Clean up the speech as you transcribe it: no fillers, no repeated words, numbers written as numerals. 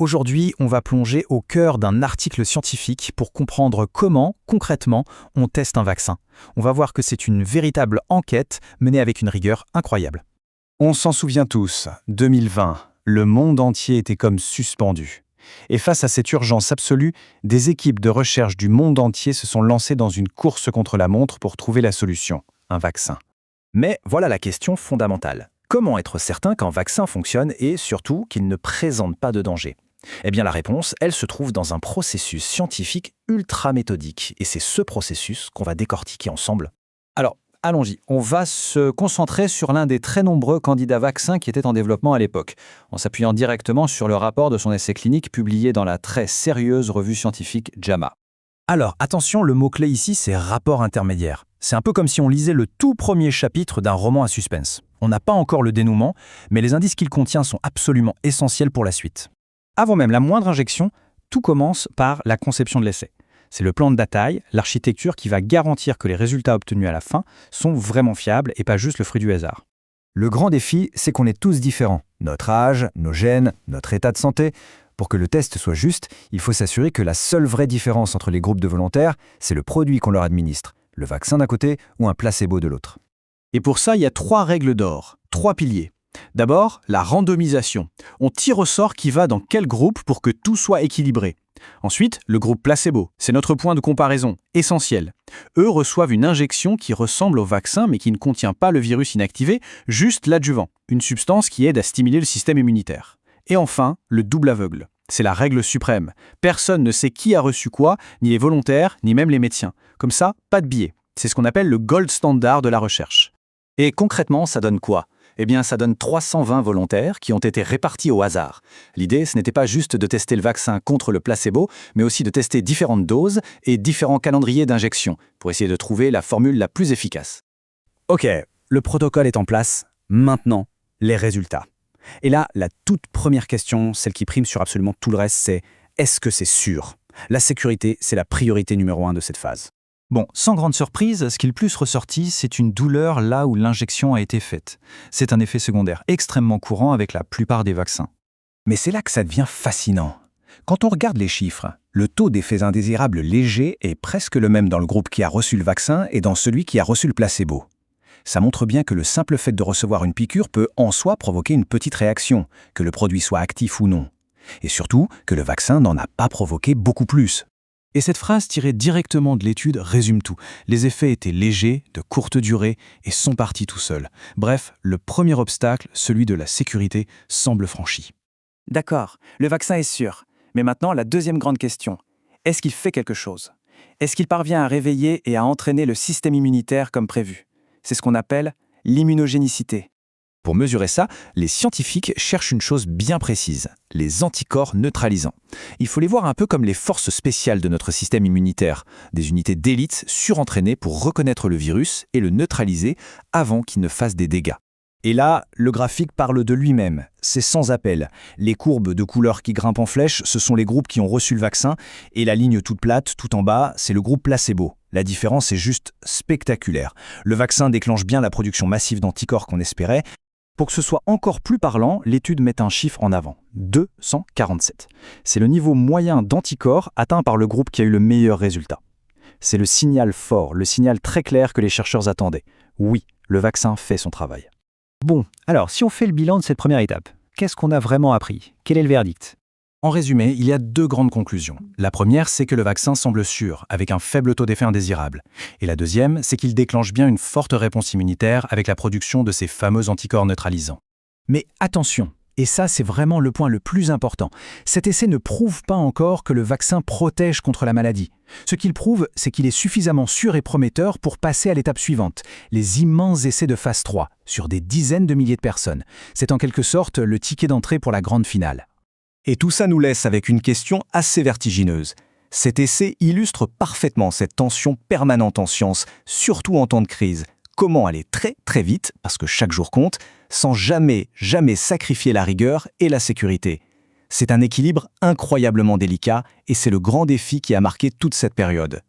Aujourd'hui, on va plonger au cœur d'un article scientifique pour comprendre comment, concrètement, on teste un vaccin. On va voir que c'est une véritable enquête menée avec une rigueur incroyable. On s'en souvient tous, 2020, le monde entier était comme suspendu. Et face à cette urgence absolue, des équipes de recherche du monde entier se sont lancées dans une course contre la montre pour trouver la solution, un vaccin. Mais voilà la question fondamentale. Comment être certain qu'un vaccin fonctionne et surtout qu'il ne présente pas de danger ? Eh bien la réponse, elle se trouve dans un processus scientifique ultra méthodique. Et c'est ce processus qu'on va décortiquer ensemble. Alors, allons-y. On va se concentrer sur l'un des très nombreux candidats vaccins qui étaient en développement à l'époque, en s'appuyant directement sur le rapport de son essai clinique publié dans la très sérieuse revue scientifique JAMA. Alors, attention, le mot-clé ici, c'est rapport intermédiaire. C'est un peu comme si on lisait le tout premier chapitre d'un roman à suspense. On n'a pas encore le dénouement, mais les indices qu'il contient sont absolument essentiels pour la suite. Avant même la moindre injection, tout commence par la conception de l'essai. C'est le plan de bataille, l'architecture qui va garantir que les résultats obtenus à la fin sont vraiment fiables et pas juste le fruit du hasard. Le grand défi, c'est qu'on est tous différents. Notre âge, nos gènes, notre état de santé. Pour que le test soit juste, il faut s'assurer que la seule vraie différence entre les groupes de volontaires, c'est le produit qu'on leur administre, le vaccin d'un côté ou un placebo de l'autre. Et pour ça, il y a 3 règles d'or, 3 piliers. D'abord, la randomisation. On tire au sort qui va dans quel groupe pour que tout soit équilibré. Ensuite, le groupe placebo. C'est notre point de comparaison, essentiel. Eux reçoivent une injection qui ressemble au vaccin mais qui ne contient pas le virus inactivé, juste l'adjuvant, une substance qui aide à stimuler le système immunitaire. Et enfin, le double aveugle. C'est la règle suprême. Personne ne sait qui a reçu quoi, ni les volontaires, ni même les médecins. Comme ça, pas de biais. C'est ce qu'on appelle le gold standard de la recherche. Et concrètement, ça donne quoi ? Eh bien, ça donne 320 volontaires qui ont été répartis au hasard. L'idée, ce n'était pas juste de tester le vaccin contre le placebo, mais aussi de tester différentes doses et différents calendriers d'injection pour essayer de trouver la formule la plus efficace. Ok, le protocole est en place. Maintenant, les résultats. Et là, la toute première question, celle qui prime sur absolument tout le reste, c'est est-ce que c'est sûr ? La sécurité, c'est la priorité numéro 1 de cette phase. Bon, sans grande surprise, ce qui est le plus ressorti, c'est une douleur là où l'injection a été faite. C'est un effet secondaire extrêmement courant avec la plupart des vaccins. Mais c'est là que ça devient fascinant. Quand on regarde les chiffres, le taux d'effets indésirables légers est presque le même dans le groupe qui a reçu le vaccin et dans celui qui a reçu le placebo. Ça montre bien que le simple fait de recevoir une piqûre peut en soi provoquer une petite réaction, que le produit soit actif ou non. Et surtout, que le vaccin n'en a pas provoqué beaucoup plus. Et cette phrase tirée directement de l'étude résume tout. Les effets étaient légers, de courte durée et sont partis tout seuls. Bref, le premier obstacle, celui de la sécurité, semble franchi. D'accord, le vaccin est sûr. Mais maintenant, la deuxième grande question. Est-ce qu'il fait quelque chose ? Est-ce qu'il parvient à réveiller et à entraîner le système immunitaire comme prévu ? C'est ce qu'on appelle l'immunogénicité. Pour mesurer ça, les scientifiques cherchent une chose bien précise, les anticorps neutralisants. Il faut les voir un peu comme les forces spéciales de notre système immunitaire, des unités d'élite surentraînées pour reconnaître le virus et le neutraliser avant qu'il ne fasse des dégâts. Et là, le graphique parle de lui-même. C'est sans appel. Les courbes de couleur qui grimpent en flèche, ce sont les groupes qui ont reçu le vaccin, et la ligne toute plate, tout en bas, c'est le groupe placebo. La différence est juste spectaculaire. Le vaccin déclenche bien la production massive d'anticorps qu'on espérait. Pour que ce soit encore plus parlant, l'étude met un chiffre en avant, 247. C'est le niveau moyen d'anticorps atteint par le groupe qui a eu le meilleur résultat. C'est le signal fort, le signal très clair que les chercheurs attendaient. Oui, le vaccin fait son travail. Bon, alors si on fait le bilan de cette première étape, qu'est-ce qu'on a vraiment appris ? Quel est le verdict ? En résumé, il y a 2 grandes conclusions. La première, c'est que le vaccin semble sûr, avec un faible taux d'effet indésirable. Et la deuxième, c'est qu'il déclenche bien une forte réponse immunitaire avec la production de ces fameux anticorps neutralisants. Mais attention, et ça c'est vraiment le point le plus important, cet essai ne prouve pas encore que le vaccin protège contre la maladie. Ce qu'il prouve, c'est qu'il est suffisamment sûr et prometteur pour passer à l'étape suivante, les immenses essais de phase 3, sur des dizaines de milliers de personnes. C'est en quelque sorte le ticket d'entrée pour la grande finale. Et tout ça nous laisse avec une question assez vertigineuse. Cet essai illustre parfaitement cette tension permanente en science, surtout en temps de crise. Comment aller très très vite, parce que chaque jour compte, sans jamais sacrifier la rigueur et la sécurité. C'est un équilibre incroyablement délicat et c'est le grand défi qui a marqué toute cette période.